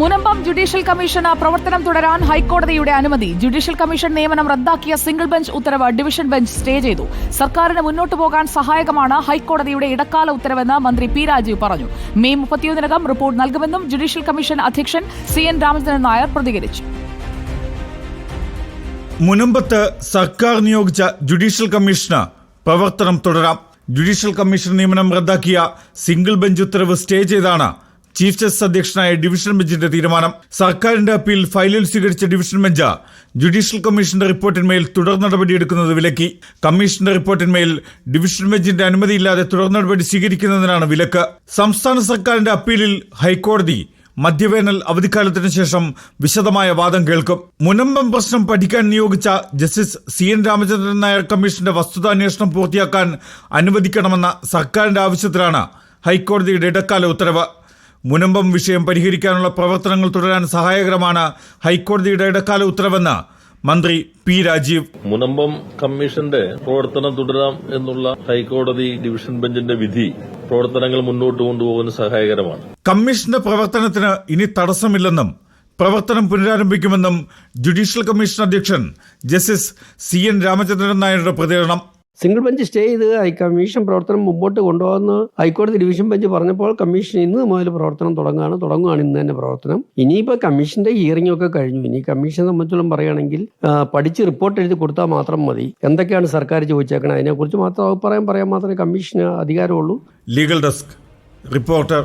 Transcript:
Munambam judicial commission പ്രവർത്തനം തുടരാൻ ഹൈക്കോടതിയുടെ അനുമതി. ജുഡീഷ്യൽ കമ്മീഷൻ നിയമനം റദ്ദാക്കിയ സിംഗിൾ ബെഞ്ച് ഉത്തരവ് ഡിവിഷൻ ബെഞ്ച് സ്റ്റേ ചെയ്തു. സർക്കാരിന് മുന്നോട്ടു പോകാൻ സഹായകമാണ് ഹൈക്കോടതിയുടെ ഇടക്കാല ഉത്തരവെന്ന് മന്ത്രി പി രാജീവ് പറഞ്ഞു. മെയ് 31-നകം റിപ്പോർട്ട് നൽകുമെന്നും ജുഡീഷ്യൽ കമ്മീഷൻ അധ്യക്ഷൻ CN രാമചന്ദ്രൻ നായർ പ്രതികരിച്ചു. മുനമ്പത്ത് സർക്കാർ നിയോഗിച്ച ജുഡീഷ്യൽ കമ്മീഷന് പ്രവർത്തനം തുടരാം. ജുഡീഷ്യൽ കമ്മീഷൻ നിയമനം റദ്ദാക്കിയ സിംഗിൾ ബെഞ്ച് ഉത്തരവ് സ്റ്റേ ചെയ്താണ് ചീഫ് ജസ്റ്റിസ് അധ്യക്ഷനായ ഡിവിഷൻ ബെഞ്ചിന്റെ തീരുമാനം. സർക്കാരിന്റെ അപ്പീൽ ഫയലിൽ സ്വീകരിച്ച ഡിവിഷൻ ബെഞ്ച് ജുഡീഷ്യൽ കമ്മീഷന്റെ റിപ്പോർട്ടിന്മേൽ തുടർ നടപടിയെടുക്കുന്നത് വിലക്കി. കമ്മീഷന്റെ റിപ്പോർട്ടിന്മേൽ ഡിവിഷൻ ബെഞ്ചിന്റെ അനുമതിയില്ലാതെ തുടർ നടപടി സ്വീകരിക്കുന്നതിനാണ് വിലക്ക്. സംസ്ഥാന സർക്കാരിന്റെ അപ്പീലിൽ ഹൈക്കോടതി മധ്യവേനൽ അവധിക്കാലത്തിന് ശേഷം വിശദമായ വാദം കേൾക്കും. മുനമ്പം പ്രശ്നം പഠിക്കാൻ നിയോഗിച്ച ജസ്റ്റിസ് CN രാമചന്ദ്രൻ നായർ കമ്മീഷന്റെ വസ്തുതാന്വേഷണം പൂർത്തിയാക്കാൻ അനുവദിക്കണമെന്ന സർക്കാരിന്റെ ആവശ്യത്തിലാണ് ഹൈക്കോടതിയുടെ ഇടക്കാല ഉത്തരവ്. മുനമ്പം വിഷയം പരിഹരിക്കാനുള്ള പ്രവർത്തനങ്ങൾ തുടരാൻ സഹായകരമാണ് ഹൈക്കോടതിയുടെ ഇടക്കാല ഉത്തരവെന്ന് മന്ത്രി പി രാജീവ്. മുനമ്പം കമ്മീഷന്റെ പ്രവർത്തനം തുടരാം എന്നുള്ള ഹൈക്കോടതി ഡിവിഷൻ ബെഞ്ചിന്റെ വിധി പ്രവർത്തനങ്ങൾ മുന്നോട്ട് കൊണ്ടുപോകുന്ന സഹായകരമാണ്. കമ്മീഷന്റെ പ്രവർത്തനത്തിന് ഇനി തടസ്സമില്ലെന്നും പ്രവർത്തനം പുനരാരംഭിക്കുമെന്നും ജുഡീഷ്യൽ കമ്മീഷൻ അധ്യക്ഷൻ ജസ്റ്റിസ് CN രാമചന്ദ്രൻ നായരുടെ പ്രതികരണം. സിംഗിൾ ബെഞ്ച് സ്റ്റേ ചെയ്ത് കമ്മീഷൻ പ്രവർത്തനം മുമ്പോട്ട് കൊണ്ടുപോകുന്ന ഹൈക്കോടതി ഡിവിഷൻ ബെഞ്ച് പറഞ്ഞപ്പോൾ കമ്മീഷൻ ഇന്ന് മുതൽ പ്രവർത്തനം തുടങ്ങുകയാണ് ഇന്ന് തന്നെ പ്രവർത്തനം. ഇനിയിപ്പോൾ കമ്മീഷന്റെ ഹിയറിംഗ് ഒക്കെ കഴിഞ്ഞു. ഇനി കമ്മീഷനെ സംബന്ധിച്ചോളം പറയുകയാണെങ്കിൽ പഠിച്ച് റിപ്പോർട്ട് എഴുതി കൊടുത്താൽ മാത്രം മതി. എന്തൊക്കെയാണ് സർക്കാർ ചോദിച്ചേക്കണം അതിനെക്കുറിച്ച് മാത്രം അഭിപ്രായം പറയാൻ മാത്രമേ കമ്മീഷന് അധികാരമുള്ളൂ. Legal desk reporter.